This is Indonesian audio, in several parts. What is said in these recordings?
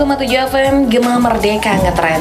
FM Gema Merdeka Ngetren.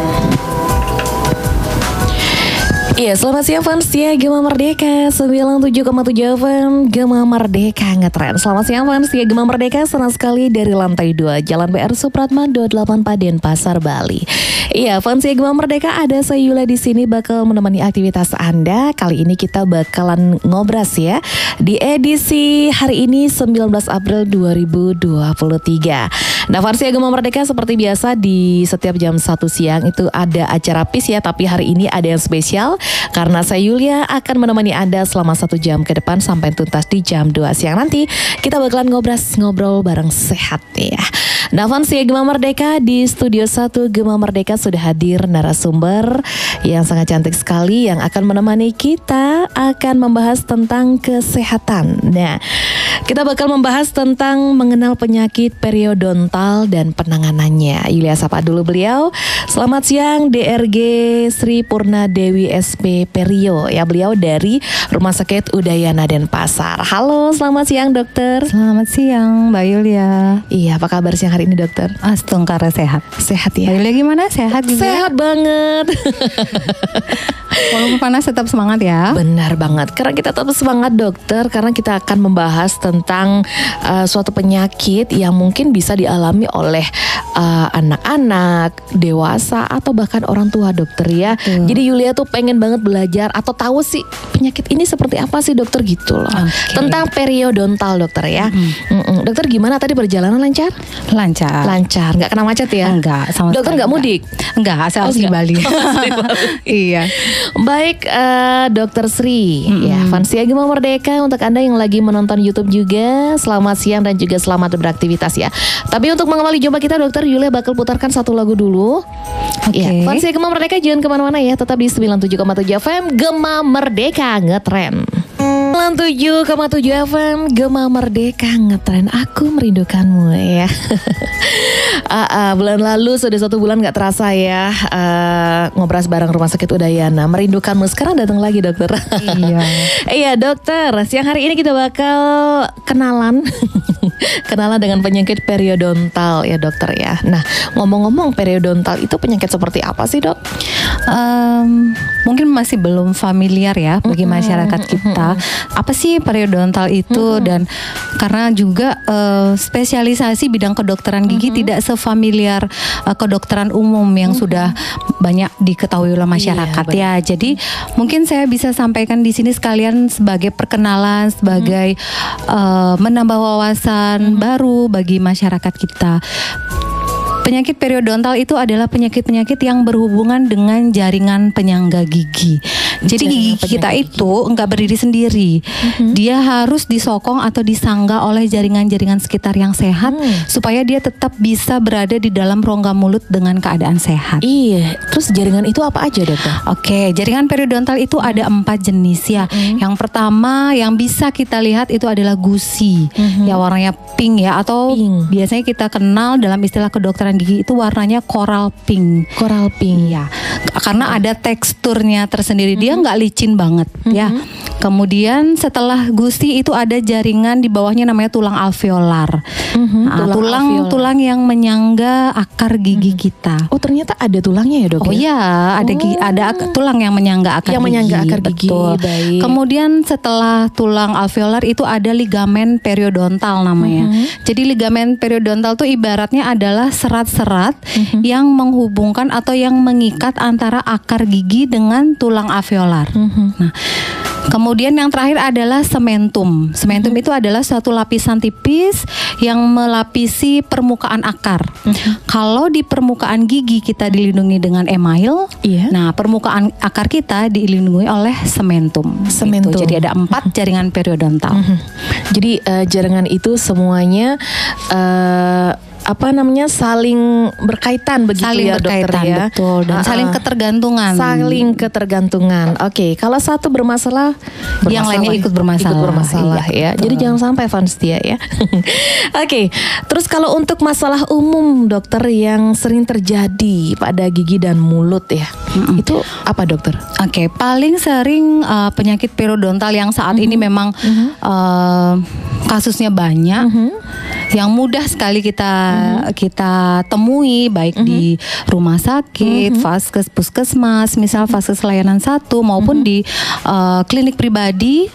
Iya, selamat siang fans ya Gema Merdeka 97,7 FM Gema Merdeka Ngetren. Selamat siang fans ya Gema Merdeka, senang sekali dari lantai 2 Jalan PR Supratman 28 Denpasar, Bali. Iya, fans ya Gema Merdeka, ada saya Yula di sini bakal menemani aktivitas Anda. Kali ini kita bakalan ngobras ya di edisi hari ini 19 April 2023. Nah, fans ya Gema Merdeka, seperti biasa di setiap jam 1 siang itu ada acara PIS ya, tapi hari ini ada yang spesial karena saya Yulia akan menemani Anda selama 1 jam ke depan sampai tuntas di jam 2 siang nanti. Kita bakalan ngobrol bareng sehat ya. Nah, fans ya Gema Merdeka, di studio 1 Gema Merdeka sudah hadir narasumber yang sangat cantik sekali yang akan menemani kita, akan membahas tentang kesehatan. Nah, kita bakal membahas tentang mengenal penyakit periodontal dan penanganannya. Yulia sapa dulu beliau. Selamat siang DRG Sri Purna Dewi SP Perio ya, beliau dari Rumah Sakit Udayana Denpasar. Halo, selamat siang dokter. Selamat siang Mbak Yulia. Iya, apa kabar siang hari ini dokter? Astungkara sehat. Sehat ya. Mbak Yulia gimana? Sehat juga? Sehat banget. Walaupun panas tetap semangat ya. Benar banget, karena kita tetap semangat dokter, karena kita akan membahas tentang suatu penyakit yang mungkin bisa dialami oleh anak-anak, dewasa, atau bahkan orang tua dokter ya. Jadi Yulia tuh pengen banget belajar atau tahu sih penyakit ini seperti apa sih dokter gitu loh. Tentang periodontal dokter ya. Dokter gimana tadi perjalanan lancar? Lancar. Lancar, nggak kena macet ya? Enggak, sama dokter nggak mudik? Enggak, saya harus di Bali. Iya. Baik, Dokter Sri, ya, fans ya Gema Merdeka, untuk Anda yang lagi menonton YouTube juga, selamat siang dan juga selamat beraktivitas ya. Tapi untuk mengawali jumpa kita dokter, Yulia bakal putarkan satu lagu dulu. Ya, fans ya Gema Merdeka jangan kemana-mana ya, tetap di 97,7 FM Gema Merdeka Ngetren. 97,7 FM Gema Merdeka Ngetren, aku merindukanmu ya. Bulan lalu sudah 1 bulan gak terasa ya, ngobras bareng Rumah Sakit Udayana. Merindukanmu, sekarang datang lagi dokter. Iya. Iya dokter, siang hari ini kita bakal kenalan dengan penyakit periodontal ya dokter ya. Nah, ngomong-ngomong periodontal itu penyakit seperti apa sih dok? Mungkin masih belum familiar ya bagi masyarakat kita. Apa sih periodontal itu? Dan karena juga spesialisasi bidang kedokteran gigi tidak sefamiliar kedokteran umum yang sudah banyak diketahui oleh masyarakat ya. Jadi mungkin saya bisa sampaikan di sini sekalian sebagai perkenalan, sebagai menambah wawasan baru bagi masyarakat kita. Penyakit periodontal itu adalah penyakit-penyakit yang berhubungan dengan jaringan penyangga gigi. Jadi gigi kita itu enggak berdiri sendiri. Dia harus disokong atau disangga oleh jaringan-jaringan sekitar yang sehat supaya dia tetap bisa berada di dalam rongga mulut dengan keadaan sehat. Iya, terus jaringan itu apa aja dokter? Oke, jaringan periodontal itu ada 4 jenis ya. Yang pertama yang bisa kita lihat itu adalah gusi. Ya, warnanya pink ya, atau biasanya kita kenal dalam istilah kedokteran gigi itu warnanya coral pink. Coral pink ya, karena ada teksturnya tersendiri, dia nggak licin banget ya. Kemudian setelah gusi itu ada jaringan di bawahnya namanya tulang alveolar. Tulang yang menyangga akar gigi kita. Oh, ternyata ada tulangnya ya dok? Oh iya, ada tulang yang menyangga akar gigi. Betul. Baik. Kemudian setelah tulang alveolar itu ada ligamen periodontal namanya. Jadi ligamen periodontal itu ibaratnya adalah serat-serat yang menghubungkan atau yang mengikat antara akar gigi dengan tulang alveolar. Nah, kemudian yang terakhir adalah sementum. Sementum itu adalah suatu lapisan tipis yang melapisi permukaan akar. Kalau di permukaan gigi kita dilindungi dengan email, nah permukaan akar kita dilindungi oleh sementum. Gitu. Jadi ada 4 jaringan periodontal. Jadi jaringan itu semuanya saling berkaitan begitu ya dokter ya. Betul, dan saling ketergantungan. Oke, kalau satu bermasalah yang lainnya ikut bermasalah. Ya. Jadi jangan sampai fans dia ya. Oke, terus kalau untuk masalah umum dokter yang sering terjadi pada gigi dan mulut ya, itu apa dokter? Oke, paling sering penyakit periodontal yang saat ini memang kasusnya banyak. yang mudah sekali kita temui baik di rumah sakit, vaskes, puskesmas, misal vaskes layanan 1 maupun di klinik pribadi,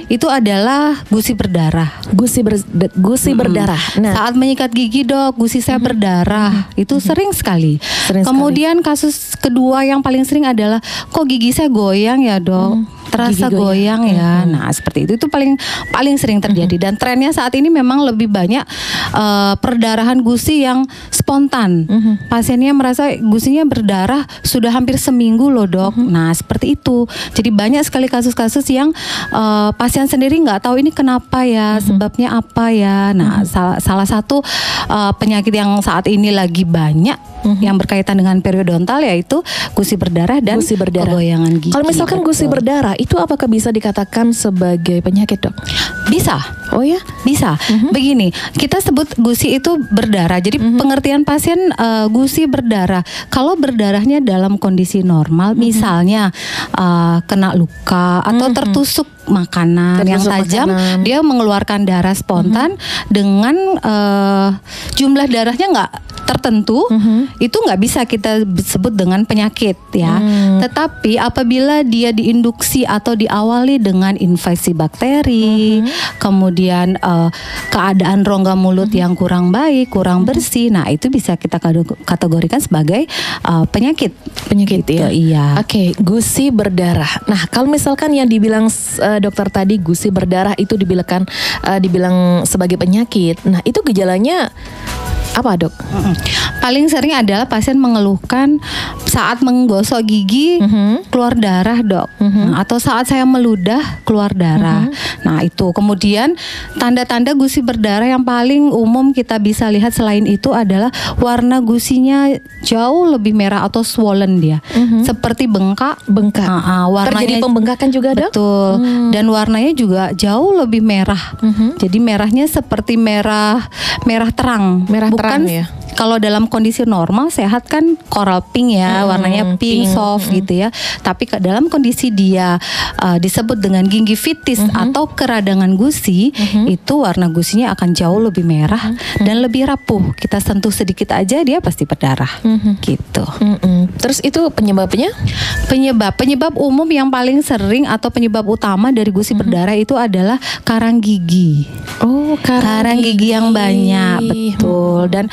itu adalah gusi berdarah. Gusi berdarah. Nah, saat menyikat gigi, Dok, gusi saya berdarah. Itu sering sekali. Kemudian kasus kedua yang paling sering adalah kok gigi saya goyang ya, Dok. Terasa goyang ya. Nah, seperti itu paling sering terjadi dan trennya saat ini memang lebih banyak perdarahan gusi yang spontan. Pasiennya merasa gusinya berdarah sudah hampir seminggu loh, Dok. Nah, seperti itu. Jadi banyak sekali kasus-kasus yang pasien sendiri nggak tahu ini kenapa ya, sebabnya apa ya. Nah, salah satu penyakit yang saat ini lagi banyak yang berkaitan dengan periodontal yaitu gusi berdarah dan kegoyangan gigi. Kalau misalkan gusi berdarah itu apakah bisa dikatakan sebagai penyakit, Dok? Bisa. Oh ya? Bisa. Begini, kita sebut gusi itu berdarah. Jadi pengertian pasien gusi berdarah. Kalau berdarahnya dalam kondisi normal, misalnya kena luka atau tertusuk makanan yang tajam, dia mengeluarkan darah spontan dengan jumlah darahnya nggak tertentu, itu nggak bisa kita sebut dengan penyakit ya. Tetapi apabila dia diinduksi atau diawali dengan infeksi bakteri, kemudian keadaan rongga mulut yang kurang baik, kurang bersih, nah itu bisa kita kategorikan sebagai penyakit. Penyakit gitu, ya. Iya. Oke, gusi berdarah. Nah, kalau misalkan yang dibilang dokter tadi gusi berdarah itu dibilang sebagai penyakit. Nah, itu gejalanya apa, Dok? Paling sering adalah pasien mengeluhkan saat menggosok gigi keluar darah, Dok. Atau saat saya meludah keluar darah. Nah, itu. Kemudian tanda-tanda gusi berdarah yang paling umum kita bisa lihat selain itu adalah warna gusinya jauh lebih merah atau swollen dia. Seperti bengkak. Warnanya terjadi pembengkakan juga, Dok? Betul. Dan warnanya juga jauh lebih merah. Jadi merahnya seperti merah terang. Bukan ya. Kalau dalam kondisi normal sehat kan coral pink ya, warnanya pink soft gitu ya. Tapi dalam kondisi dia disebut dengan gingivitis atau keradangan gusi, itu warna gusinya akan jauh lebih merah dan lebih rapuh. Kita sentuh sedikit aja dia pasti berdarah. Gitu. Terus itu penyebabnya? Penyebab umum yang paling sering atau penyebab utama dari gusi berdarah itu adalah karang gigi. Oh, karang gigi yang banyak, betul. Dan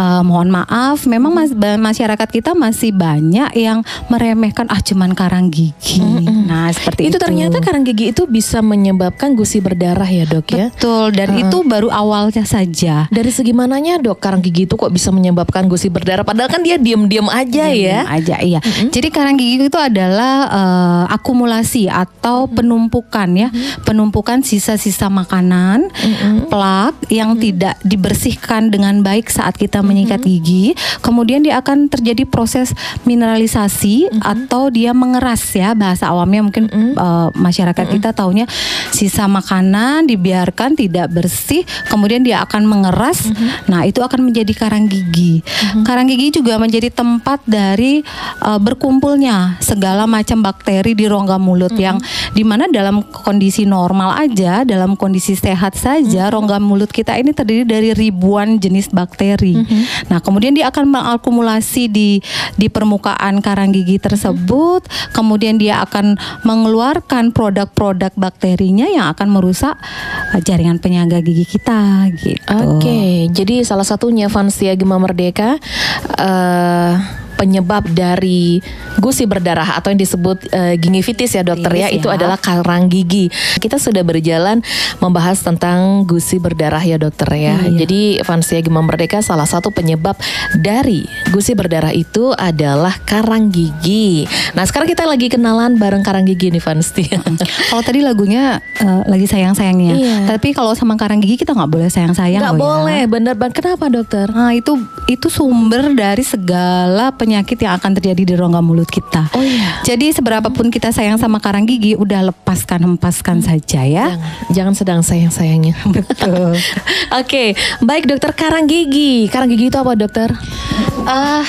mohon maaf, memang masyarakat kita masih banyak yang meremehkan cuman karang gigi. Nah, seperti itu. Ternyata karang gigi itu bisa menyebabkan gusi berdarah ya, Dok ya. Betul, dan itu baru awalnya saja. Dari segi mananya, Dok, karang gigi itu kok bisa menyebabkan gusi berdarah padahal kan dia diam-diam aja ya. Iya. Jadi karang gigi itu adalah akumulasi atau penumpukan ya. Penumpukan sisa-sisa makanan, plak yang tidak dibersihkan dengan baik saat kita menyikat gigi, kemudian dia akan terjadi proses mineralisasi atau dia mengeras ya, bahasa awamnya mungkin masyarakat kita taunya sisa makanan dibiarkan tidak bersih, kemudian dia akan mengeras. Nah, itu akan menjadi karang gigi. Karang gigi juga menjadi tempat dari berkumpulnya segala macam bakteri di rongga mulut yang dimana dalam kondisi normal aja, dalam kondisi sehat saja, rongga mulut kita ini terdiri dari ribuan jenis bakteri. Nah, kemudian dia akan mengakumulasi di permukaan karang gigi tersebut, kemudian dia akan mengeluarkan produk-produk bakterinya yang akan merusak jaringan penyangga gigi kita gitu. Oke, jadi salah satunya Vansia Gema Merdeka penyebab dari gusi berdarah atau yang disebut gingivitis ya, dokter ya, itu adalah karang gigi. Kita sudah berjalan membahas tentang gusi berdarah ya, dokter ya. Jadi Vansia Gema Merdeka salah satu penyebab dari gusi berdarah itu adalah karang gigi. Nah, sekarang kita lagi kenalan bareng karang gigi nih, Vansia. Kalau tadi lagunya lagi sayang-sayangnya, tapi kalau sama karang gigi kita nggak boleh sayang-sayang. Nggak boleh, bener banget. Kenapa, dokter? Nah, itu sumber dari segala penyakit yang akan terjadi di rongga mulut kita. Oh iya. Jadi seberapapun kita sayang sama karang gigi, udah hempaskan saja ya. Jangan sedang sayang-sayangnya. Betul. Oke, baik dokter, karang gigi. Karang gigi itu apa dokter?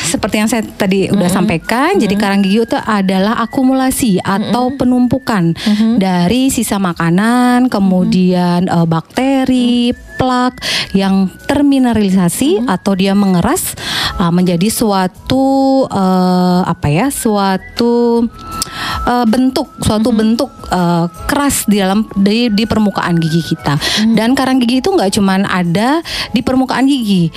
Seperti yang saya tadi udah sampaikan, jadi karang gigi itu adalah akumulasi atau penumpukan dari sisa makanan, kemudian bakteri, plak yang termineralisasi atau dia mengeras menjadi suatu bentuk keras di permukaan gigi kita. Dan karang gigi itu nggak cuman ada di permukaan gigi,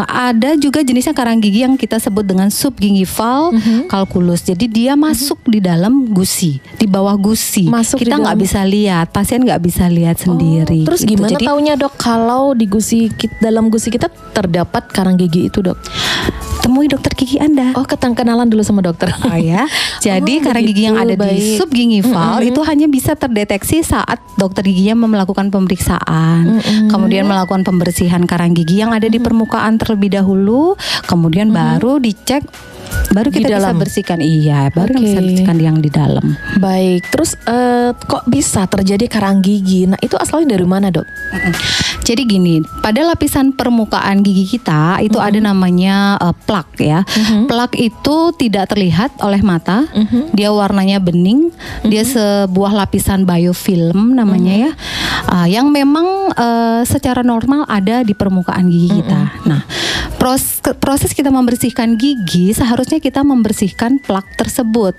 ada juga jenisnya karang gigi yang kita sebut dengan subgingival calculus. Jadi dia masuk di dalam gusi, di bawah gusi. Kita nggak bisa lihat, pasien nggak bisa lihat sendiri. Terus gitu. gimana Jadi, taunya dok kalau di dalam gusi kita terdapat karang gigi itu dok? temui dokter gigi Anda. Oh, kenalan dulu sama dokter. Oh ya. Jadi karang gigi yang ada di subgingival itu hanya bisa terdeteksi saat dokter giginya melakukan pemeriksaan, kemudian melakukan pembersihan karang gigi yang ada di permukaan terlebih dahulu, kemudian baru dicek, baru kita bisa bersihkan. Iya, baru bisa bersihkan yang di dalam. Baik. Terus kok bisa terjadi karang gigi? Nah, itu asalnya dari mana, Dok? Jadi gini, pada lapisan permukaan gigi kita itu ada namanya plak ya. Plak itu tidak terlihat oleh mata. Dia warnanya bening. Dia sebuah lapisan biofilm namanya ya. Yang memang secara normal ada di permukaan gigi kita. Nah, proses kita membersihkan gigi seharusnya kita membersihkan plak tersebut.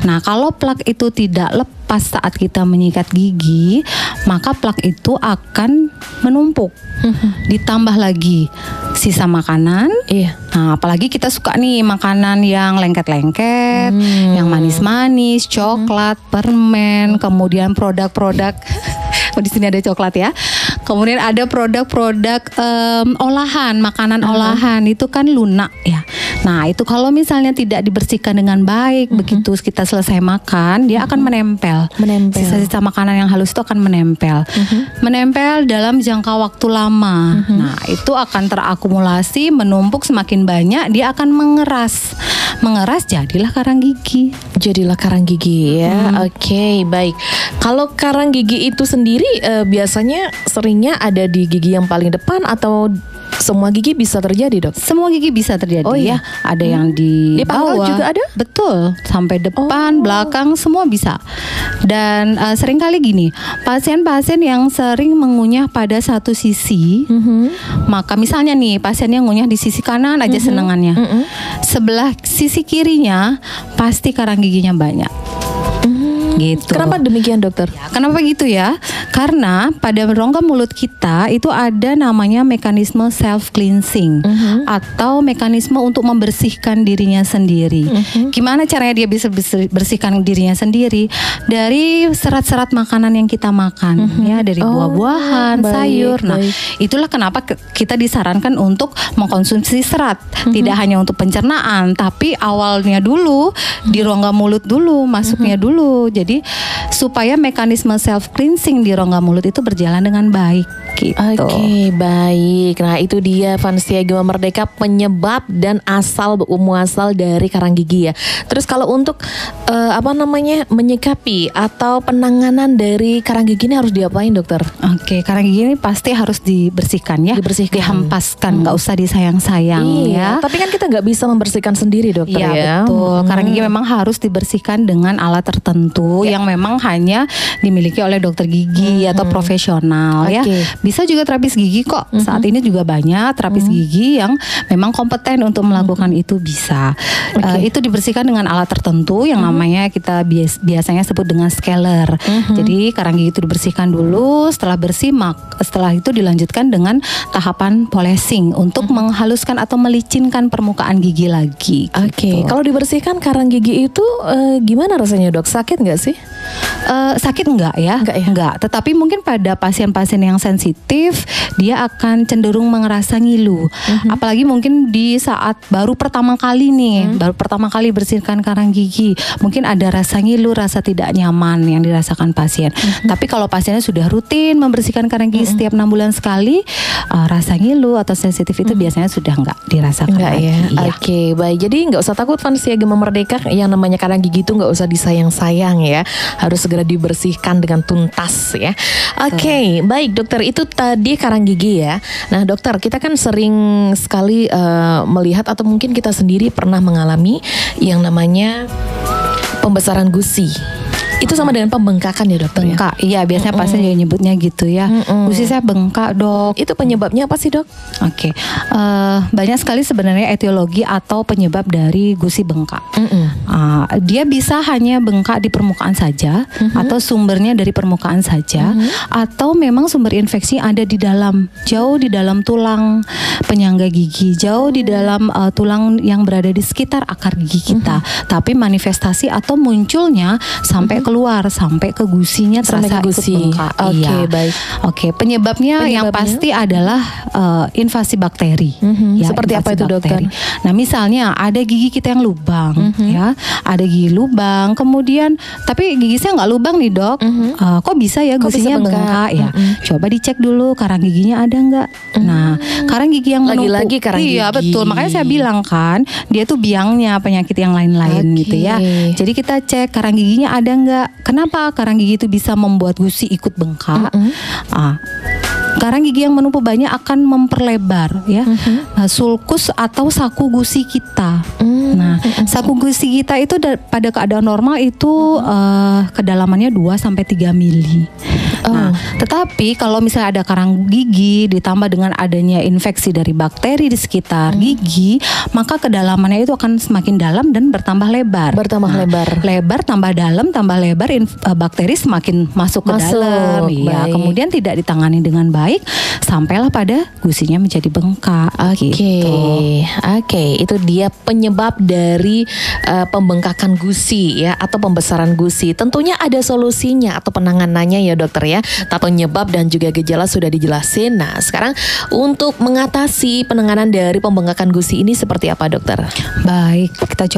Nah, kalau plak itu tidak lepas saat kita menyikat gigi, maka plak itu akan menumpuk. Ditambah lagi sisa makanan. Nah, apalagi kita suka nih makanan yang lengket-lengket, yang manis-manis, coklat, permen, kemudian produk-produk. Di sini ada coklat ya. Kemudian ada produk-produk olahan, makanan olahan itu kan lunak ya. Nah, itu kalau misalnya tidak dibersihkan dengan baik, begitu kita selesai makan, dia akan menempel. Sisa-sisa makanan yang halus itu akan menempel. Menempel dalam jangka waktu lama. Nah, itu akan terakumulasi, menumpuk semakin banyak, dia akan mengeras. Mengeras jadilah karang gigi. Jadilah karang gigi ya. Oke, baik. Kalau karang gigi itu sendiri biasanya seringnya ada di gigi yang paling depan atau semua gigi bisa terjadi, Dok? Semua gigi bisa terjadi. Oh iya, ada yang di bawah juga ada? Betul, sampai depan, belakang semua bisa. Dan seringkali gini, pasien-pasien yang sering mengunyah pada satu sisi, maka misalnya nih pasiennya ngunyah di sisi kanan aja senengannya, sebelah sisi kirinya pasti karang giginya banyak. Gitu. Kenapa demikian, dokter? Ya, kenapa gitu ya? Karena pada rongga mulut kita itu ada namanya mekanisme self cleansing atau mekanisme untuk membersihkan dirinya sendiri. Gimana caranya dia bisa bersihkan dirinya sendiri? Dari serat-serat makanan yang kita makan, ya, dari buah-buahan, sayur. Nah, itulah kenapa kita disarankan untuk mengkonsumsi serat, tidak hanya untuk pencernaan, tapi awalnya dulu di rongga mulut dulu, masuknya dulu. Jadi supaya mekanisme self cleansing di rongga mulut itu berjalan dengan baik gitu. Oke, baik. Nah, itu dia Vansia Gema Merdeka, penyebab dan muasal dari karang gigi ya. Terus kalau untuk menyikapi atau penanganan dari karang gigi ini harus diapain, dokter? Oke, karang gigi ini pasti harus dibersihkan ya. Dihempaskan, nggak usah disayang-sayang ya. Tapi kan kita nggak bisa membersihkan sendiri, dokter ya. Iya, betul. Karang gigi memang harus dibersihkan dengan alat tertentu yang memang hanya dimiliki oleh dokter gigi atau profesional ya. Bisa juga terapis gigi kok. Saat ini juga banyak terapis gigi yang memang kompeten untuk melakukan itu bisa. Itu dibersihkan dengan alat tertentu yang namanya kita biasanya sebut dengan scaler. Jadi karang gigi itu dibersihkan dulu, setelah bersih setelah itu dilanjutkan dengan tahapan polishing untuk menghaluskan atau melicinkan permukaan gigi lagi. Oke, kalau dibersihkan karang gigi itu gimana rasanya, Dok? Sakit nggak sih? sakit enggak ya? Enggak. Tetapi mungkin pada pasien-pasien yang sensitif dia akan cenderung merasa ngilu. Apalagi mungkin di saat baru pertama kali nih, baru pertama kali bersihkan karang gigi, mungkin ada rasa ngilu, rasa tidak nyaman yang dirasakan pasien. Tapi kalau pasiennya sudah rutin membersihkan karang gigi setiap 6 bulan sekali, rasa ngilu atau sensitif itu biasanya sudah enggak dirasakan lagi. Ya. Oke, baik. Jadi nggak usah takut Fansia Gema Merdeka, yang namanya karang gigi itu nggak usah disayang-sayang ya, harus segera dibersihkan dengan tuntas ya. Oke, baik dokter, itu tadi karang gigi ya. Nah dokter, kita kan sering sekali melihat atau mungkin kita sendiri pernah mengalami yang namanya pembesaran gusi. Itu sama dengan pembengkakan ya dokter? Bengkak, iya biasanya pasien juga nyebutnya gitu ya. Gusi saya bengkak dok. Itu penyebabnya apa sih dok? Oke, banyak sekali sebenarnya etiologi atau penyebab dari gusi bengkak. Dia bisa hanya bengkak di permukaan saja, atau sumbernya dari permukaan saja, atau memang sumber infeksi ada di dalam, jauh di dalam tulang penyangga gigi, jauh di dalam tulang yang berada di sekitar akar gigi kita. Tapi manifestasi atau munculnya sampai keluar, sampai ke gusinya terasa ikut bengkak. Oke, baik. Oke, penyebabnya yang pasti adalah invasi bakteri. Ya, seperti apa itu bakteri. dokter? Nah, misalnya ada gigi kita yang lubang, ya, ada gigi lubang, kemudian tapi gigi saya nggak lubang nih dok. Kok bisa ya gusinya bengkak? Ya, coba dicek dulu karang giginya ada nggak. Nah, karang gigi yang menumpuk. Lagi-lagi karang gigi. Iya betul, makanya saya bilang kan, dia tuh biangnya penyakit yang lain-lain gitu ya. Jadi kita cek karang giginya ada nggak. Kenapa karang gigi itu bisa membuat gusi ikut bengkak? Karang gigi yang menumpuk banyak akan memperlebar ya sulkus atau saku gusi kita. Nah, saku gusi kita itu pada keadaan normal itu kedalamannya 2 sampai 3 mili. Nah, tetapi kalau misalnya ada karang gigi ditambah dengan adanya infeksi dari bakteri di sekitar gigi, maka kedalamannya itu akan semakin dalam dan bertambah lebar. Lebar tambah dalam tambah lebar, bakteri semakin masuk ke dalam. Ya, kemudian tidak ditangani dengan baik, sampailah pada gusinya menjadi bengkak. Oke, itu dia penyebab dari pembengkakan gusi ya, atau pembesaran gusi. Tentunya ada solusinya atau penanganannya ya dokter ya. Penyebab dan juga gejala sudah dijelasin. Nah, sekarang untuk mengatasi penanganan dari pembengkakan gusi ini seperti apa dokter? Baik, kita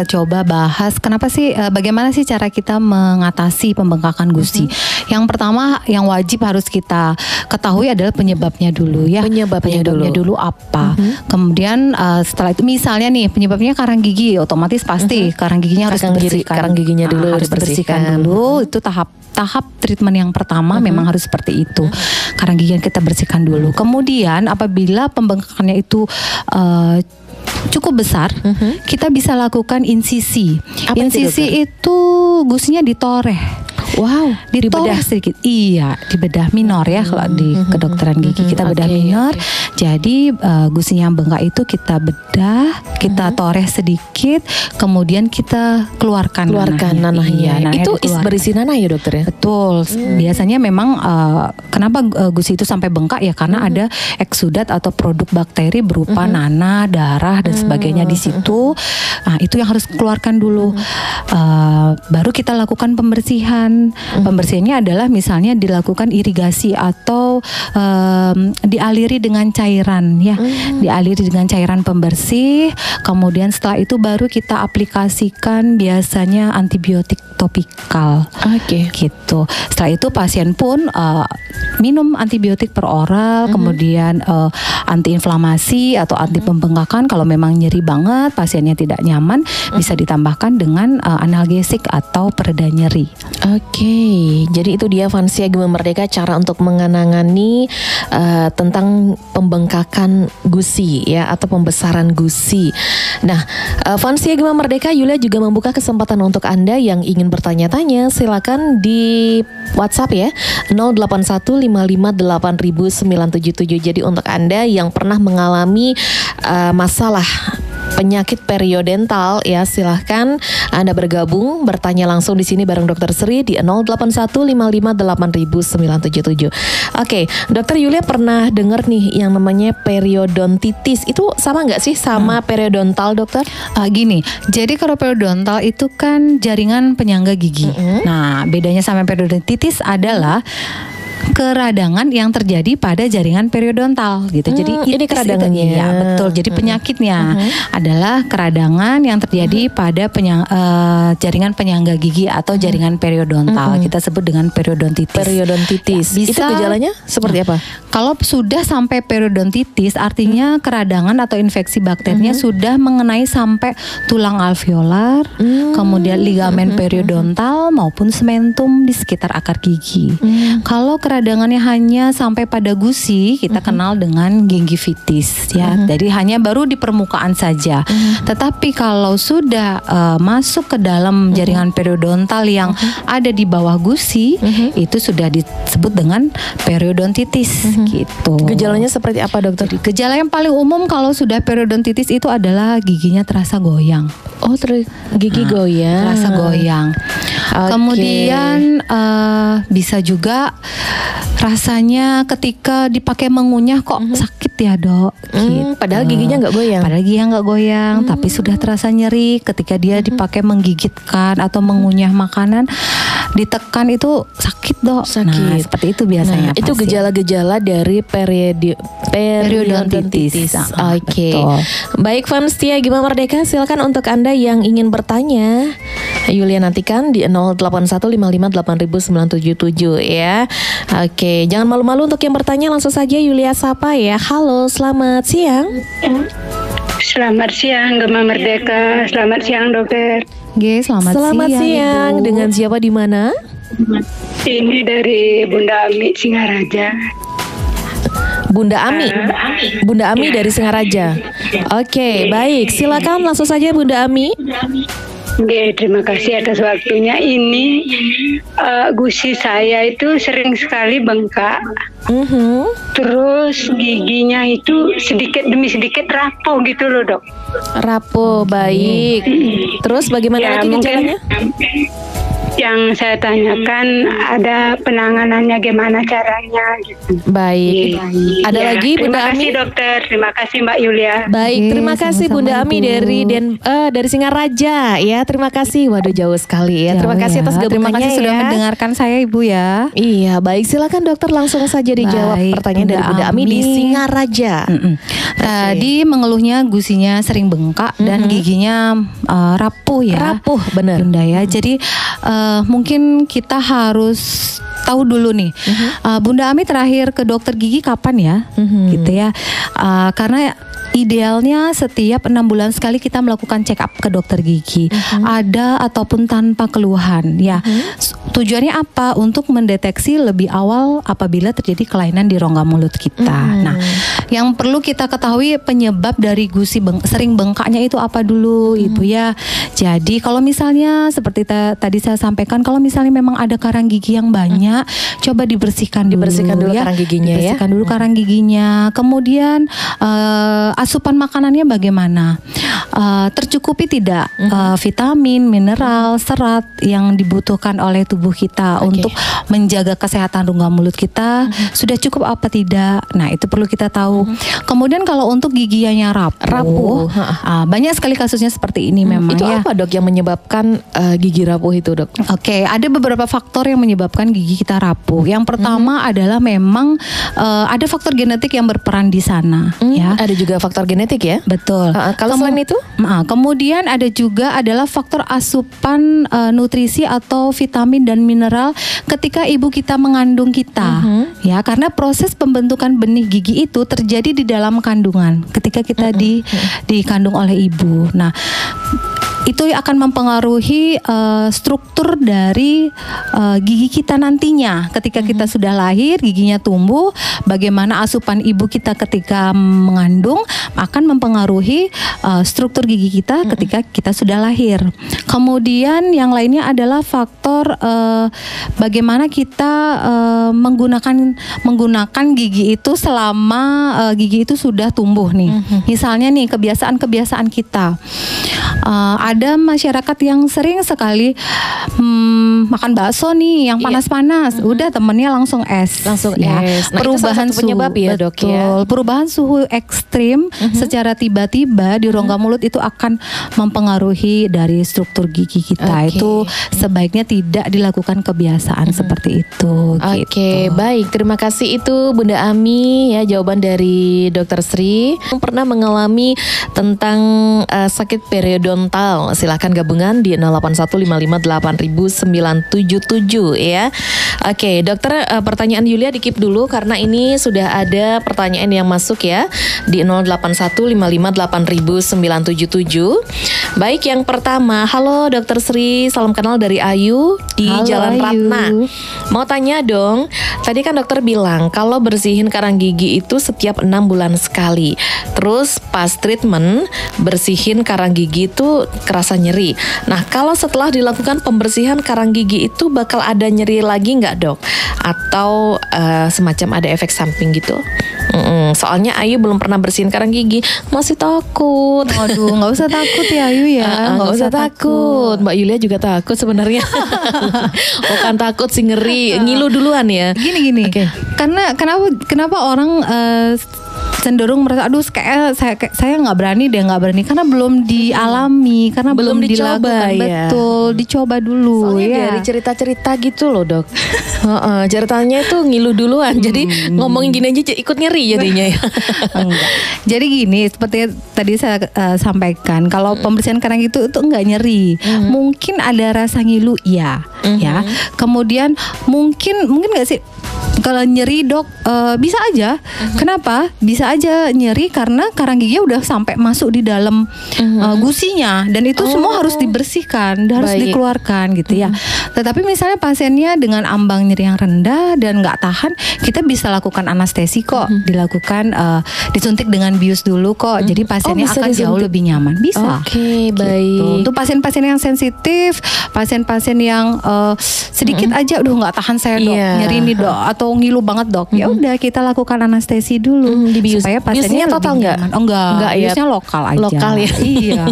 coba bahas kenapa sih, bagaimana sih cara kita mengatasi pembengkakan gusi. Yang pertama yang wajib harus kita ketahui adalah penyebabnya dulu ya. Penyebabnya dulu apa? Kemudian setelah itu misalnya nih penyebabnya karang gigi, otomatis pasti karang giginya harus dibersihkan. Karang giginya dulu harus dibersihkan dulu. Itu tahap treatment yang pertama memang harus seperti itu. Karang gigi yang kita bersihkan dulu. Kemudian apabila pembengkakannya itu cukup besar, kita bisa lakukan insisi. Insisi itu gusinya ditoreh. Wow, dibedah sedikit. Iya, dibedah minor ya kalau di kedokteran gigi kita bedah minor. Jadi gusinya yang bengkak itu kita bedah, kita toreh sedikit, kemudian kita keluarkan nanahnya. Itu berisi nanah ya dokter ya? Betul. Biasanya memang kenapa gusi itu sampai bengkak ya, karena ada eksudat atau produk bakteri berupa nanah, darah dan sebagainya di situ. Nah, itu yang harus keluarkan dulu. Baru kita lakukan pembersihan. Pembersihannya adalah misalnya dilakukan irigasi atau dialiri dengan cairan ya. Dialiri dengan cairan pembersih. Kemudian setelah itu baru kita aplikasikan biasanya antibiotik topikal. Gitu. Setelah itu pasien pun minum antibiotik per oral, kemudian antiinflamasi atau anti pembengkakan. Kalau memang nyeri banget, pasiennya tidak nyaman, bisa ditambahkan dengan analgesik atau pereda nyeri. Jadi itu dia Fansia Gema Merdeka, cara untuk menangani tentang pembengkakan gusi ya, atau pembesaran gusi. Nah, Fansia Gema Merdeka, Yulia juga membuka kesempatan untuk Anda yang ingin bertanya-tanya, silakan di WhatsApp ya, 081558977. Jadi untuk Anda yang pernah mengalami masalah penyakit periodontal ya, silahkan Anda bergabung, bertanya langsung di sini bareng Dokter Sri di 081558900977. Oke, Dokter Yulia pernah dengar nih yang namanya periodontitis. Itu sama nggak sih sama periodontal, Dokter? Gini, jadi kalau periodontal itu kan jaringan penyangga gigi. Nah, bedanya sama periodontitis adalah keradangan yang terjadi pada jaringan periodontal gitu. Jadi ini keradangannya. Iya, betul. Jadi penyakitnya adalah keradangan yang terjadi pada jaringan penyangga gigi atau jaringan periodontal. Kita sebut dengan periodontitis. Periodontitis. Ya, itu gejalanya seperti apa? Kalau sudah sampai periodontitis, artinya keradangan atau infeksi bakterinya sudah mengenai sampai tulang alveolar, kemudian ligamen periodontal maupun sementum di sekitar akar gigi. Kalau keradangannya hanya sampai pada gusi, kita kenal dengan gingivitis ya. Jadi hanya baru di permukaan saja. Tetapi kalau sudah masuk ke dalam jaringan periodontal yang ada di bawah gusi, itu sudah disebut dengan periodontitis gitu. Gejalanya seperti apa, Dokter? Jadi, gejala yang paling umum kalau sudah periodontitis itu adalah giginya terasa goyang. Oh, gigi goyang. Terasa goyang. Kemudian bisa juga rasanya ketika dipakai mengunyah kok sakit ya, Dok. Gitu. Padahal giginya nggak goyang. Padahal giginya nggak goyang, tapi sudah terasa nyeri ketika dia dipakai menggigitkan atau mengunyah makanan, ditekan itu sakit, Dok. Sakit. Nah, seperti itu biasanya. Itu gejala-gejala dari periodontitis. Oke. Baik, fans setia Gema Merdeka, silakan untuk Anda yang ingin bertanya, Yulia nantikan di 081558900977 ya. Oke, jangan malu-malu untuk yang bertanya, langsung saja Yulia sapa ya. Halo, selamat siang. Selamat siang Gema Merdeka. Selamat siang, Dokter. Selamat siang. Ibu. Dengan siapa, di mana? Ini dari Bunda Ami Singaraja. Bunda Ami. Bunda Ami dari Singaraja. Oke, baik. Silakan langsung saja Bunda Ami. Terima kasih atas waktunya. Ini gusi saya itu sering sekali bengkak. Terus giginya itu sedikit demi sedikit rapuh gitu loh, Dok. Rapuh, baik. Terus bagaimana lagi gejalanya? Yang saya tanyakan ada penanganannya, gimana caranya gitu. Baik. Ada lagi Bunda Ami? Terima kasih, Dokter. Terima kasih Mbak Yulia. Baik, terima kasih Bunda Ami dari Singaraja ya. Terima kasih. Waduh, jauh sekali ya. Terima kasih atas gabungannya. Terima kasih sudah mendengarkan saya, Ibu ya. Iya, baik. Silakan Dokter langsung saja dijawab pertanyaan dari Bunda Ami di Singaraja. Tadi mengeluhnya gusinya sering bengkak dan giginya rapuh ya. Rapuh, benar. Bunda ya. Jadi mungkin kita harus tahu dulu nih, Bunda Ami terakhir ke dokter gigi kapan ya, gitu ya, karena idealnya setiap 6 bulan sekali kita melakukan check up ke dokter gigi, ada ataupun tanpa keluhan ya. Tujuannya apa? Untuk mendeteksi lebih awal apabila terjadi kelainan di rongga mulut kita. Nah, yang perlu kita ketahui penyebab dari gusi sering bengkaknya itu apa dulu, Ibu ya. Jadi kalau misalnya seperti tadi saya sampaikan, kalau misalnya memang ada karang gigi yang banyak, coba dibersihkan dulu ya. Karang giginya dibersihkan dulu karang giginya. Kemudian asupan makanannya bagaimana? Tercukupi tidak vitamin, mineral, serat yang dibutuhkan oleh tubuh kita untuk menjaga kesehatan rongga mulut kita, sudah cukup apa tidak? Nah, itu perlu kita tahu. Kemudian kalau untuk giginya rapuh, banyak sekali kasusnya seperti ini memang. Itu ya. apa, Dok, yang menyebabkan gigi rapuh itu, Dok? Oke, ada beberapa faktor yang menyebabkan gigi kita rapuh. Yang pertama adalah memang ada faktor genetik yang berperan di sana. Ya. Ada juga faktor genetik ya? Betul. Kalau selain itu? Kemudian ada juga adalah faktor asupan nutrisi atau vitamin dan mineral ketika ibu kita mengandung kita. Ya, karena proses pembentukan benih gigi itu terjadi di dalam kandungan ketika kita dikandung oleh ibu. Nah, itu akan mempengaruhi struktur dari gigi kita nantinya. Ketika kita sudah lahir, giginya tumbuh, bagaimana asupan ibu kita ketika mengandung akan mempengaruhi struktur gigi kita ketika kita sudah lahir. Kemudian yang lainnya adalah faktor bagaimana kita menggunakan gigi itu selama gigi itu sudah tumbuh nih. Misalnya nih kebiasaan kita. Ada masyarakat yang sering sekali makan bakso nih yang panas-panas, udah temennya langsung es. Ya. Nah, perubahan suhu penyebab ya, Dok, ya. Perubahan suhu ekstrim secara tiba-tiba di rongga mulut itu akan mempengaruhi dari struktur gigi kita. Itu sebaiknya tidak dilakukan kebiasaan seperti itu. Oke, baik. Terima kasih itu Bunda Ami ya, jawaban dari Dokter Sri. Yang pernah mengalami tentang sakit periodontal, silahkan gabungan di 0815580977 ya. Oke, dokter, pertanyaan Yulia di-keep dulu karena ini sudah ada pertanyaan yang masuk ya di 0815580977. Baik, yang pertama, halo Dokter Sri, salam kenal dari Ayu di Jalan Ratna. Mau tanya dong, tadi kan dokter bilang kalau bersihin karang gigi itu setiap 6 bulan sekali. Terus pas treatment bersihin karang gigi itu kerasa nyeri. Nah, kalau setelah dilakukan pembersihan karang gigi itu bakal ada nyeri lagi nggak, Dok? Atau semacam ada efek samping gitu? Soalnya Ayu belum pernah bersihin karang gigi, masih takut. Waduh, nggak usah takut ya Ayu ya. Nggak usah takut. Mbak Yulia juga takut sebenarnya. Bukan takut sih, ngeri, ngilu duluan ya. Gini. Karena kenapa orang cenderung merasa aduh kayak saya nggak berani karena belum dialami, karena belum dicoba dilakukan. ya. Betul, dicoba dulu. Soalnya ya. dari cerita-cerita gitu loh, Dok. Ceritanya itu ngilu duluan. Jadi ngomongin gini aja ikut nyeri jadinya ya. Enggak. Jadi gini, seperti tadi saya sampaikan, kalau pembersihan karang itu enggak nyeri. Mungkin ada rasa ngilu ya. Kemudian mungkin nggak sih kalau nyeri, Dok? Bisa aja. Kenapa? Bisa aja nyeri karena karang giginya udah sampai masuk di dalam gusinya, dan itu semua harus dibersihkan, harus dikeluarkan gitu ya. Tetapi misalnya pasiennya dengan ambang nyeri yang rendah dan nggak tahan, kita bisa lakukan anestesi kok, dilakukan disuntik dengan bius dulu kok. Jadi pasiennya akan jauh lebih nyaman. Bisa. Oke, baik. Untuk pasien-pasien yang sensitif, pasien-pasien yang sedikit aja, nggak tahan saya, Dok, nyeri nih, Dok, atau ngilu banget, Dok. Ya udah kita lakukan anestesi dulu supaya pasiennya total lebih nyaman. Enggak ya. Biusnya lokal aja. Lokal ya. Iya.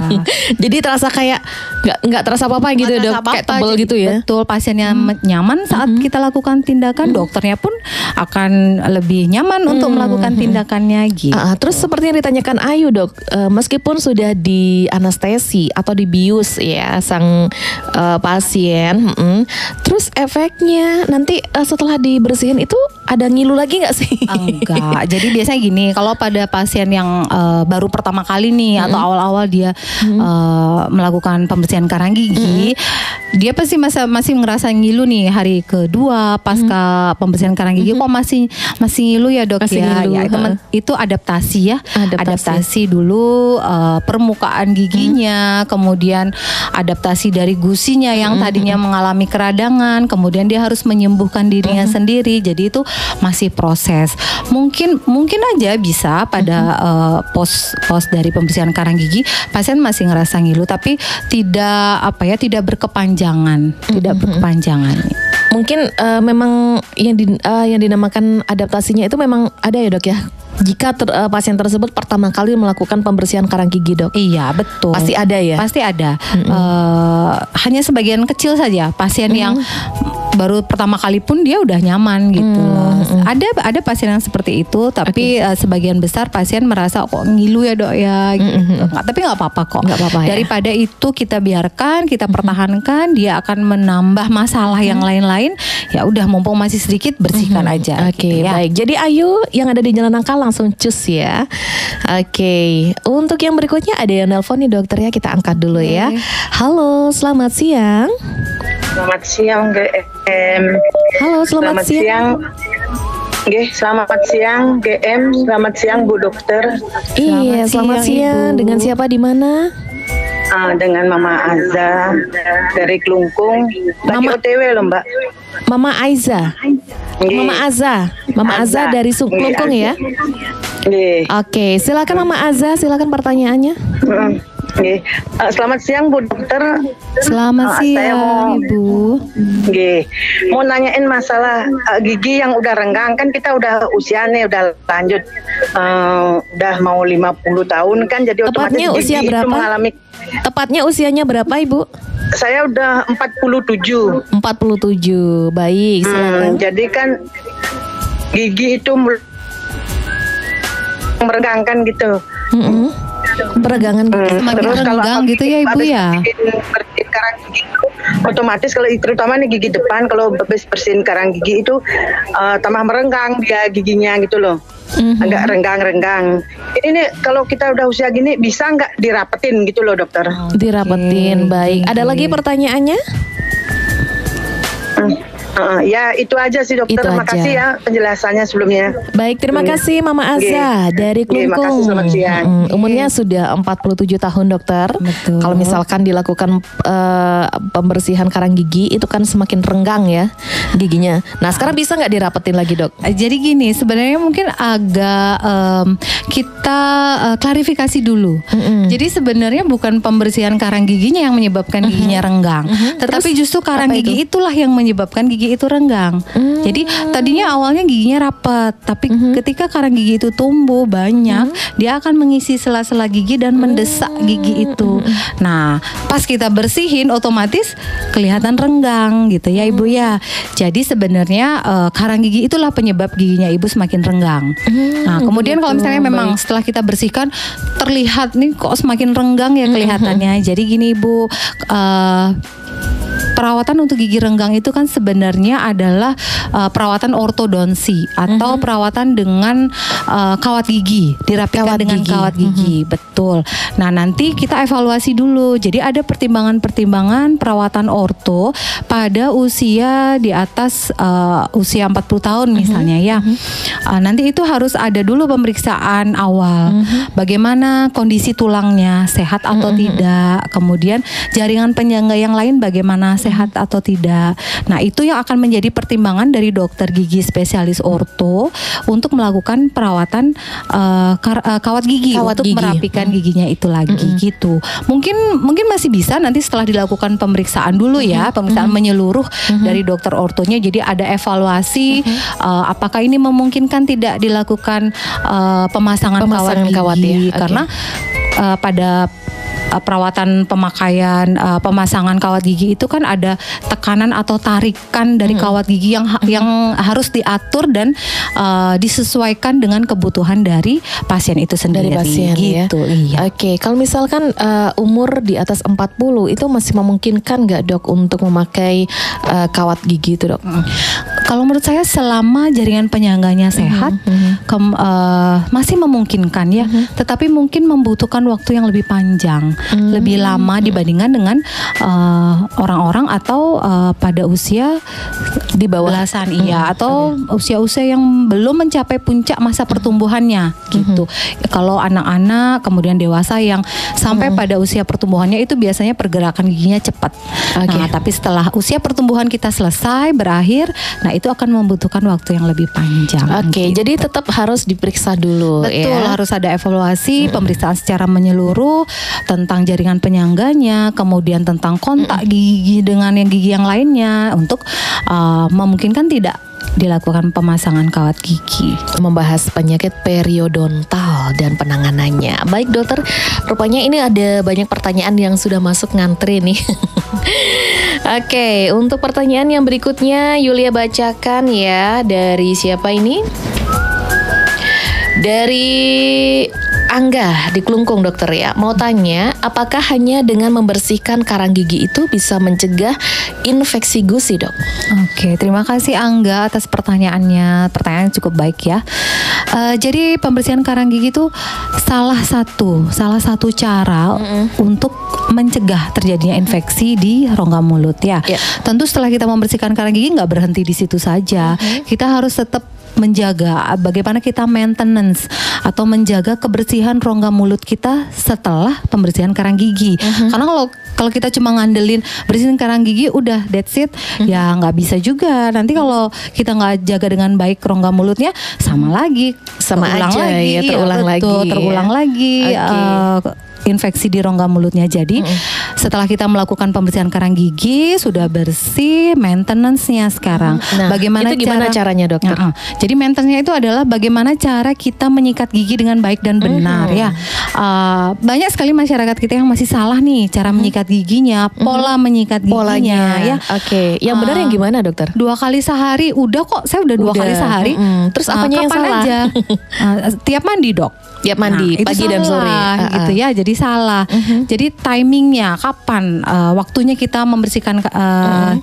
Jadi terasa kayak nggak terasa apa-apa gitu, Dok. Kayak tebel gitu ya. Betul, pasiennya nyaman saat kita lakukan tindakan, dokternya pun akan lebih nyaman untuk melakukan tindakannya gitu. Terus seperti yang ditanyakan Ayu, Dok, meskipun sudah di anestesi atau dibius ya sang pasien, terus efeknya nanti setelah dibersihin itu ada ngilu lagi nggak sih? Enggak. Jadi biasanya gini, kalau pada pasien yang baru pertama kali nih atau awal-awal dia melakukan pembersihan karang gigi, dia pasti masih ngerasa ngilu nih hari kedua pasca pembersihan karang gigi. Kok masih ngilu ya, Dok? Masih ngilu. Ya itu adaptasi ya. Adaptasi dulu permukaan giginya, kemudian adaptasi dari gusinya yang tadinya mengalami keradangan, kemudian dia harus menyembuhkan dirinya sendiri. Jadi itu masih proses. Mungkin aja bisa pada pos dari pembersihan karang gigi pasien masih ngerasa ngilu, tapi tidak berkepanjangan, Mungkin memang yang dinamakan adaptasinya itu memang ada ya, Dok ya. Jika pasien tersebut pertama kali melakukan pembersihan karang gigi, Dok. Iya, betul. Pasti ada ya. Pasti ada. Hanya sebagian kecil saja pasien yang baru pertama kali pun dia udah nyaman gitu. Ada pasien yang seperti itu, tapi sebagian besar pasien merasa kok ngilu ya, Dok ya. Gitu. Tapi nggak apa-apa kok. Daripada itu kita biarkan, kita pertahankan, dia akan menambah masalah yang lain-lain. Ya udah, mumpung masih sedikit, bersihkan aja. Oke, gitu, ya. Baik. Jadi Ayu yang ada di Jalan Nangka langsung cus ya. Oke. Untuk yang berikutnya ada yang nelpon nih, dokter ya, kita angkat dulu ya. Halo, selamat siang. Selamat siang, GM. Halo, selamat siang. Selamat siang, GM. Selamat siang, Bu Dokter. Iya, selamat siang. Dengan siapa, di mana? dengan Mama Aza dari Klungkung. Lagi Mama- OTW loh Mbak. Mama Aiza. Nggih. Mama Aza dari Klungkung ya. Nggih. Oke, silakan Mama Aza, silakan pertanyaannya. Nggih. Selamat siang Bu Dokter. Selamat Saya siang Ibu. Nggih. Mau nanyain masalah gigi yang udah renggang, kan kita udah usia nih udah lanjut, udah mau 50 tahun kan, jadi Tepatnya otomatis usia gigi berapa? itu mengalami. Tepatnya usianya berapa Ibu? Saya udah 47. 47. Baik, silakan. Jadi kan gigi itu meregangkan gitu. Peregangan gigi. Semakin renggang gitu ya, Ibu, habis ya? bersihin karang gigi itu, otomatis kalau terutama nih gigi depan, kalau habis bersihin karang gigi itu tambah merenggang dia giginya gitu loh. Agak renggang-renggang. Ini nih kalau kita udah usia gini bisa nggak dirapetin gitu loh dokter? Dirapetin, baik. Ada lagi pertanyaannya? Ya itu aja sih dokter. Itu aja. Makasih ya penjelasannya sebelumnya. Baik, terima kasih Mama Aza dari Nggih, makasih, Klungkung. selamat siang. Umurnya sudah 47 tahun dokter. Betul. Kalau misalkan dilakukan pembersihan karang gigi itu kan semakin renggang ya giginya. Nah sekarang bisa nggak dirapetin lagi dok? Jadi gini, sebenarnya mungkin agak kita klarifikasi dulu. Jadi sebenarnya bukan pembersihan karang giginya yang menyebabkan giginya renggang, tetapi justru karang apa gigi itulah yang menyebabkan gigi itu renggang. Jadi tadinya awalnya giginya rapat, tapi ketika karang gigi itu tumbuh banyak, dia akan mengisi sela-sela gigi dan mendesak gigi itu. Nah, pas kita bersihin otomatis kelihatan renggang gitu ya Ibu ya. Jadi sebenarnya karang gigi itulah penyebab giginya Ibu semakin renggang. Nah, kemudian kalau misalnya memang setelah kita bersihkan terlihat nih kok semakin renggang ya kelihatannya. Jadi gini Ibu, perawatan untuk gigi renggang itu kan sebenarnya adalah perawatan ortodonsi atau perawatan dengan kawat gigi, dirapikan dengan kawat gigi. Betul. Nah, nanti kita evaluasi dulu. Jadi ada pertimbangan-pertimbangan perawatan orto pada usia di atas usia 40 tahun misalnya ya. Nanti itu harus ada dulu pemeriksaan awal. Bagaimana kondisi tulangnya, sehat atau tidak. Kemudian jaringan penyangga yang lain bagaimana, sehat atau tidak. Nah, itu yang akan menjadi pertimbangan dari dokter gigi spesialis orto untuk melakukan perawatan kawat gigi untuk merapikan giginya itu lagi gitu. Mungkin masih bisa nanti setelah dilakukan pemeriksaan dulu ya, pemeriksaan menyeluruh dari dokter ortonya. Jadi ada evaluasi apakah ini memungkinkan tidak dilakukan pemasangan kawat gigi karena pada perawatan pemakaian pemasangan kawat gigi itu kan ada tekanan atau tarikan dari kawat gigi yang harus diatur dan disesuaikan dengan kebutuhan dari pasien itu sendiri. Dari pasien gitu, ya. Iya. Oke, kalau misalkan umur di atas 40 itu masih memungkinkan nggak dok untuk memakai kawat gigi itu dok? Kalau menurut saya selama jaringan penyangganya sehat masih memungkinkan ya, tetapi mungkin membutuhkan waktu yang lebih panjang, lebih lama dibandingkan dengan orang-orang atau pada usia Di bawah belasan atau usia-usia yang belum mencapai puncak masa pertumbuhannya gitu. Kalau anak-anak kemudian dewasa yang sampai pada usia pertumbuhannya itu biasanya pergerakan giginya cepat. Nah, tapi setelah usia pertumbuhan kita selesai berakhir, nah itu akan membutuhkan waktu yang lebih panjang. Oke, gitu. jadi tetap harus diperiksa dulu. Betul, ya. harus ada evaluasi, pemeriksaan secara menyeluruh tentang jaringan penyangganya, kemudian tentang kontak gigi dengan gigi yang lainnya untuk memungkinkan tidak dilakukan pemasangan kawat gigi. Membahas penyakit periodontal dan penanganannya. Baik dokter, rupanya ini ada banyak pertanyaan yang sudah masuk ngantri nih. Oke, untuk pertanyaan yang berikutnya Yulia bacakan ya. Dari siapa ini? Dari Angga di Klungkung dokter ya. Mau tanya, apakah hanya dengan membersihkan karang gigi itu bisa mencegah infeksi gusi dok? Oke, terima kasih Angga atas pertanyaannya. Pertanyaan cukup baik ya. Jadi pembersihan karang gigi itu salah satu cara untuk mencegah terjadinya infeksi di rongga mulut ya. Tentu setelah kita membersihkan karang gigi nggak berhenti di situ saja. Kita harus tetap menjaga bagaimana kita maintenance atau menjaga kebersihan kebersihan rongga mulut kita setelah pembersihan karang gigi. Karena kalau kita cuma ngandelin bersihin karang gigi udah that's it, ya nggak bisa juga. Nanti kalau kita nggak jaga dengan baik rongga mulutnya, sama lagi, Sama aja ya, terulang lagi. Infeksi di rongga mulutnya. Jadi setelah kita melakukan pembersihan karang gigi sudah bersih, maintenance-nya sekarang. Nah, bagaimana itu gimana caranya, dokter? Jadi maintenance-nya itu adalah bagaimana cara kita menyikat gigi dengan baik dan benar ya. Banyak sekali masyarakat kita yang masih salah nih cara menyikat giginya, pola menyikat giginya ya. Yang benar yang gimana, dokter? 2 kali sehari udah kok. Saya udah 2 kali sehari. Terus apanya yang salah? Aja? Tiap mandi, Dok. Tiap mandi, pagi dan sore gitu ya. Jadi salah. Jadi timingnya kapan waktunya kita membersihkan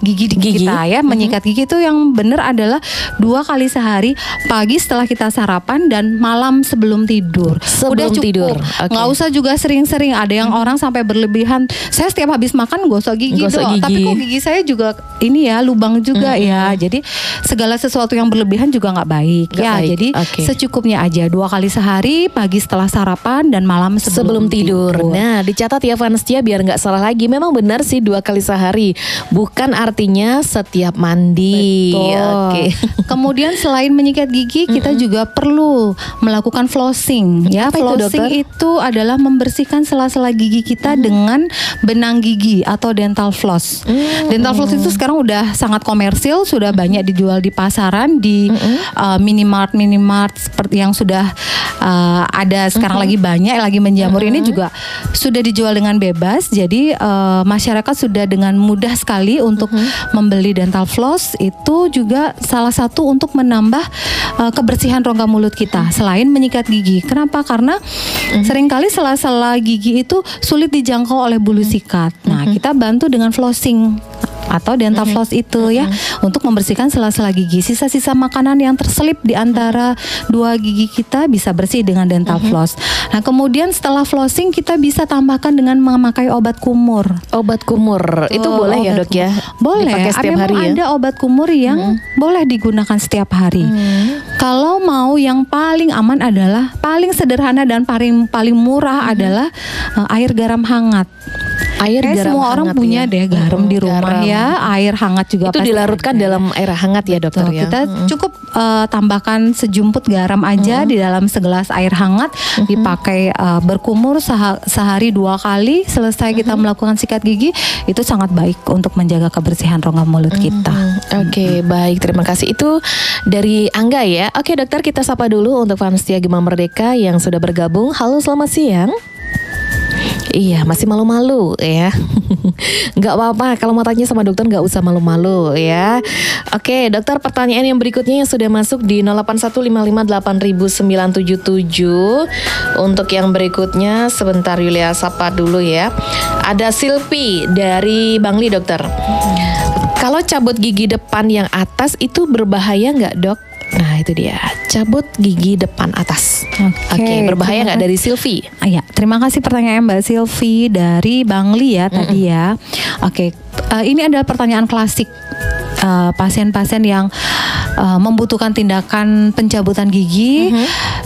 gigi kita ya, menyikat gigi itu yang benar adalah 2 kali sehari, pagi setelah kita sarapan dan malam sebelum tidur. Udah cukup. Tidur. Nggak usah juga sering-sering. Ada yang orang sampai berlebihan. Saya setiap habis makan gosok gigi, tapi kok gigi saya juga ini ya lubang juga ya. Jadi segala sesuatu yang berlebihan juga nggak baik ya. Jadi secukupnya aja 2 kali sehari, pagi setelah sarapan dan malam sebelum tidur. Nah, dicatat ya Vanstia biar nggak salah lagi. Memang benar sih 2 kali sehari, bukan artinya setiap mandi. Kemudian selain menyikat gigi, kita juga perlu melakukan flossing. Ya, flossing itu adalah membersihkan sela-sela gigi kita dengan benang gigi atau dental floss. Dental floss itu sekarang udah sangat komersil, sudah banyak dijual di pasaran, di minimart seperti yang sudah ada sekarang lagi banyak lagi menjamur ini juga sudah dijual dengan bebas. Jadi masyarakat sudah dengan mudah sekali untuk membeli dental floss. Itu juga salah satu untuk menambah kebersihan rongga mulut kita selain menyikat gigi. Kenapa? Karena seringkali sela-sela gigi itu sulit dijangkau oleh bulu sikat. Nah, kita bantu dengan flossing atau dental floss itu ya, untuk membersihkan sela-sela gigi. Sisa-sisa makanan yang terselip di antara 2 gigi kita bisa bersih dengan dental floss. Nah, kemudian setelah flossing kita bisa tambahkan dengan memakai obat kumur. Obat kumur itu boleh ya, Dok ya? Boleh. Dipakai setiap hari ya? Ada obat kumur yang boleh digunakan setiap hari. Kalau mau yang paling aman adalah, paling sederhana dan paling murah adalah air garam hangat. Semua orang punya deh garam di rumah ya. Air hangat juga itu dilarutkan dalam air hangat ya, dokter ya. Kita cukup tambahkan sejumput garam aja di dalam segelas air hangat, dipakai berkumur sehari 2 kali. Selesai kita melakukan sikat gigi, itu sangat baik untuk menjaga kebersihan rongga mulut kita. Baik, terima kasih. Itu dari Angga ya. Dokter, kita sapa dulu untuk Vanstia Gema Merdeka yang sudah bergabung. Halo, selamat siang. Iya, masih malu-malu ya. Nggak apa-apa, kalau mau tanya sama dokter nggak usah malu-malu ya. Dokter, pertanyaan yang berikutnya yang sudah masuk di 0815588977. Untuk yang berikutnya sebentar Yulia sapa dulu ya. Ada Silvi dari Bangli, dokter. Kalau cabut gigi depan yang atas itu berbahaya nggak, dok? Nah, itu dia, cabut gigi depan atas. Berbahaya nggak, dari Silvi? Ya, terima kasih pertanyaan Mbak Silvi dari Bangli ya tadi ya. Ini adalah pertanyaan klasik pasien-pasien yang membutuhkan tindakan pencabutan gigi,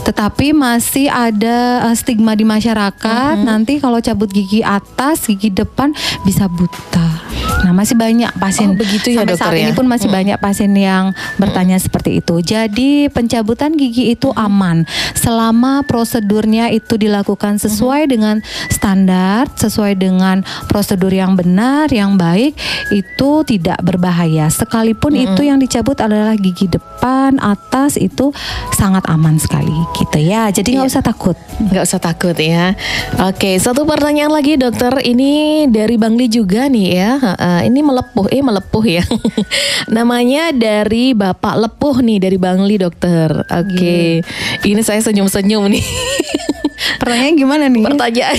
tetapi masih ada stigma di masyarakat. Nanti kalau cabut gigi atas, gigi depan bisa buta. Nah, masih banyak pasien begitu ya, sampai dokter, saat ini pun masih banyak pasien yang bertanya seperti itu. Jadi pencabutan gigi itu aman selama prosedurnya itu dilakukan sesuai dengan standar, sesuai dengan prosedur yang benar, yang baik, itu tidak berbahaya. Sekalipun itu yang dicabut adalah gigi depan, atas, itu sangat aman sekali gitu ya. Jadi nggak usah takut. Nggak usah takut ya. Satu pertanyaan lagi, dokter. Ini dari Bangli juga nih ya. Ini melepuh ya. Namanya dari Bapak Lepuh nih, dari Bangli, dokter. Ini saya senyum-senyum nih. Pertanyaan gimana nih? Pertanyaan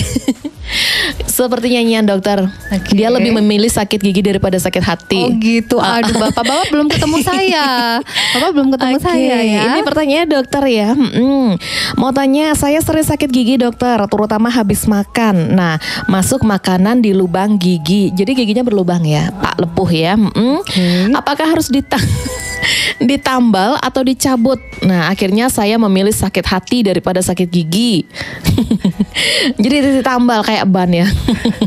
Seperti nyanyian dokter. Oke. Dia lebih memilih sakit gigi daripada sakit hati. Oh gitu. Aduh, Bapak belum ketemu saya. Bapak belum ketemu Oke, saya ya. Ini pertanyaannya dokter ya. Mau tanya, saya sering sakit gigi dokter, terutama habis makan. Nah, masuk makanan di lubang gigi. Jadi giginya berlubang ya, Pak Lepuh ya. Apakah harus ditambal atau dicabut? Nah, akhirnya saya memilih sakit hati daripada sakit gigi. Jadi ditambal kayak ban ya.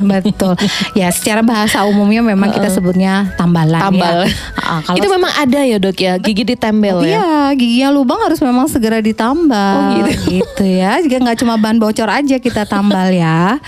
Betul. Ya, secara bahasa umumnya memang kita sebutnya tambalan. Tambal. Ya. Kalau Itu memang ada ya dok ya, gigi ditempel ya. Iya, giginya lubang harus memang segera ditambal. Oh, gitu ya. Jika nggak cuma ban bocor aja kita tambal ya.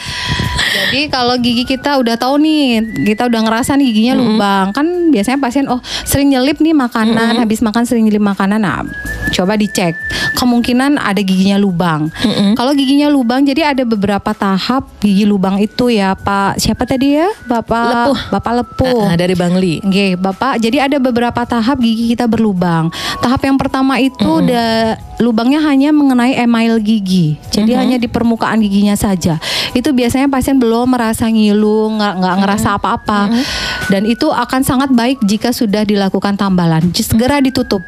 Jadi kalau gigi kita udah tahu nih, kita udah ngerasa nih giginya lubang, kan biasanya pasien sering nyelip nih makanan, habis makan sering nyelip makanan. Nah, coba dicek. Kemungkinan ada giginya lubang. Kalau giginya lubang, jadi ada beberapa tahap gigi lubang itu ya, Pak. Siapa tadi ya? Bapak Lepuh. Dari Bangli. Oke, Bapak. Jadi ada beberapa tahap gigi kita berlubang. Tahap yang pertama itu lubangnya hanya mengenai email gigi. Jadi hanya di permukaan giginya saja. Itu biasanya pasien belum merasa ngilu, nggak ngerasa apa-apa. Dan itu akan sangat baik jika sudah dilakukan tambalan. Segera ditutup.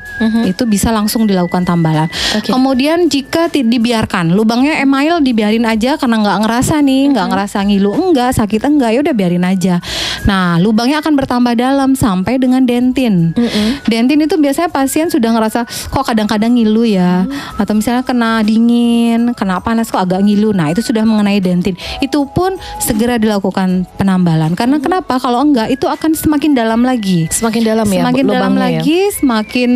Itu bisa langsung dilakukan tambalan. Kemudian jika dibiarkan, lubangnya email dibiarin aja karena nggak ngerasa nih, nggak ngerasa ngilu, enggak, sakit enggak, ya udah biarin aja. Nah, lubangnya akan bertambah dalam sampai dengan dentin. Dentin itu biasanya pasien sudah ngerasa kok kadang-kadang ngilu ya, atau misalnya kena dingin, kena panas kok agak ngilu. Nah, itu sudah mengenai dentin. Itu pun segera dilakukan penambalan. Karena kenapa? Kalau enggak itu akan semakin dalam lagi. Semakin dalam ya. Semakin dalam lagi, semakin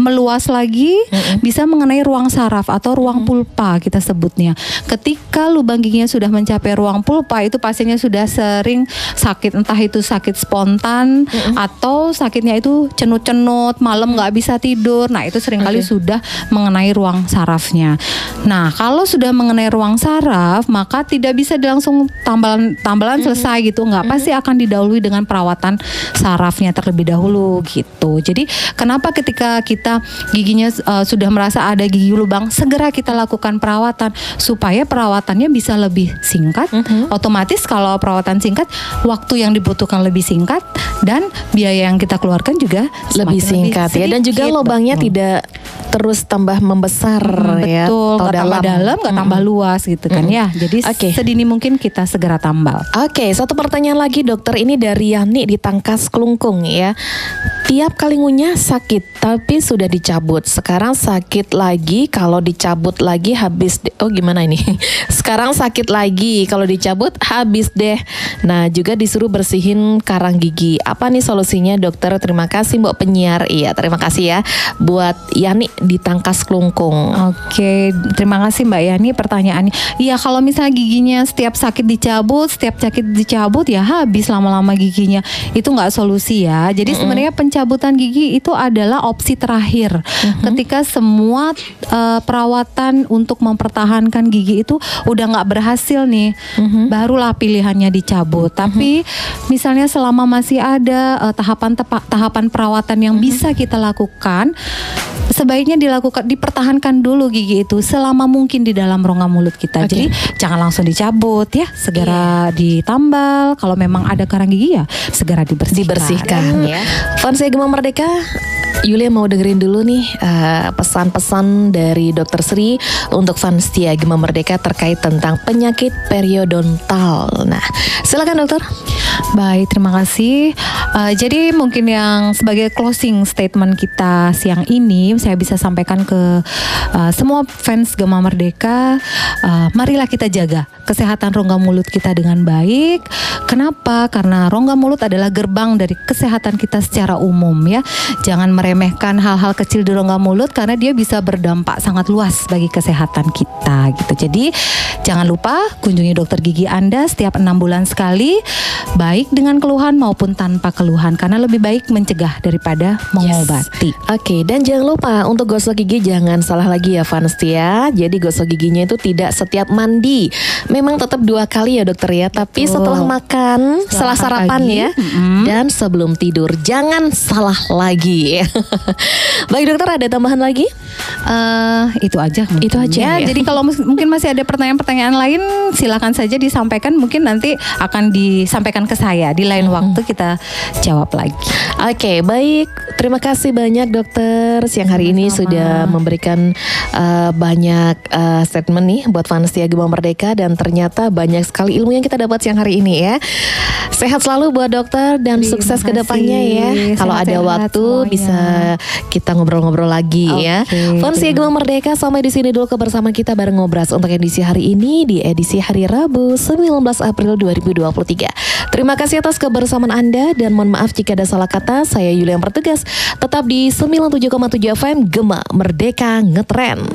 meluas lagi, bisa mengenai ruang saraf atau ruang pulpa kita sebutnya. Ketika lubang giginya sudah mencapai ruang pulpa, itu pasiennya sudah sering sakit, entah itu sakit spontan atau sakitnya itu cenut-cenut, malam nggak bisa tidur. Nah, itu seringkali sudah mengenai ruang sarafnya. Nah, kalau sudah mengenai ruang saraf, maka tidak bisa langsung tambalan selesai gitu, nggak, pasti akan didahului dengan perawatan sarafnya terlebih dahulu gitu. Jadi kenapa ketika kita giginya sudah merasa ada gigi lubang, segera kita lakukan perawatan supaya perawatannya bisa lebih singkat. Otomatis kalau perawatan singkat, waktu yang dibutuhkan lebih singkat dan biaya yang kita keluarkan juga lebih singkat ya, dan juga lubangnya tidak terus tambah membesar ya. Betul, nggak tambah dalam, nggak tambah luas gitu kan ya. Jadi sedini mungkin kita segera tambal. Oke, satu pertanyaan lagi dokter, ini dari Yani di Tangkas Kelungkung ya. Tiap kali ngunyah sakit tapi sudah dicabut. Sekarang sakit lagi, kalau dicabut lagi habis gimana ini? Sekarang sakit lagi, kalau dicabut habis deh. Nah, juga disuruh bersihin karang gigi. Apa nih solusinya dokter? Terima kasih Mbak penyiar. Iya, terima kasih ya buat Yani di Tangkas Kelungkung. Oke, terima kasih Mbak Yani pertanyaannya. Iya, kalau misalnya giginya setiap sakit dicabut ya habis lama-lama giginya. Itu nggak solusi ya. Jadi sebenarnya pencabutan gigi itu adalah opsi terakhir. Ketika semua perawatan untuk mempertahankan gigi itu udah nggak berhasil nih, barulah pilihannya dicabut. Tapi misalnya selama masih ada tahapan perawatan yang bisa kita lakukan, sebaiknya dipertahankan dulu gigi itu selama mungkin di dalam rongga mulut kita. Jadi jangan langsung dicabut ya, segera ditambal. Kalau memang ada karang gigi ya segera dibersihkan ya. Fans Gema Merdeka, Yulia mau dengerin dulu nih pesan-pesan dari Dokter Sri untuk fans setia Gema Merdeka terkait tentang penyakit periodontal. Nah, silakan dokter. Baik, terima kasih. Jadi mungkin yang sebagai closing statement kita siang ini, saya bisa sampaikan ke semua fans Gema Merdeka, marilah kita jaga kesehatan rongga mulut kita dengan baik. Kenapa? Karena rongga mulut adalah gerbang dari kesehatan kita secara umum ya. Jangan meremehkan hal-hal kecil di rongga mulut karena dia bisa berdampak sangat luas bagi kesehatan kita gitu. Jadi jangan lupa kunjungi dokter gigi Anda setiap 6 bulan sekali, baik dengan keluhan maupun tanpa keluhan, karena lebih baik mencegah daripada mengobati. Oke, dan jangan lupa untuk gosok gigi jangan salah lagi ya Fans ya. Jadi gosok giginya itu tidak setiap mandi. Memang tetap 2 kali ya dokter ya. Tapi setelah makan, setelah sarapan pagi, ya, dan sebelum tidur jangan salah lagi. Baik dokter, ada tambahan lagi? Itu aja mungkin. Itu aja ya. Jadi kalau mungkin masih ada pertanyaan-pertanyaan lain, silakan saja disampaikan. Mungkin nanti akan disampaikan ke saya di lain waktu, kita jawab lagi. Oke, baik. Terima kasih banyak dokter siang hari ini sudah memberikan banyak statement nih buat Vansia Gema Merdeka, dan ternyata banyak sekali ilmu yang kita dapat siang hari ini ya. Sehat selalu buat dokter dan sukses ke depannya ya. Kalau ada waktu semuanya bisa kita ngobrol-ngobrol lagi ya. Vansia Gema Merdeka, sampai di sini dulu kebersamaan kita bareng Ngobras untuk edisi hari ini di edisi hari Rabu 19 April 2023. Terima kasih atas kebersamaan Anda dan mohon maaf jika ada salah kata. Saya Yulia yang bertugas. Tetap di 97,7 FM Gema Merdeka Ngetren.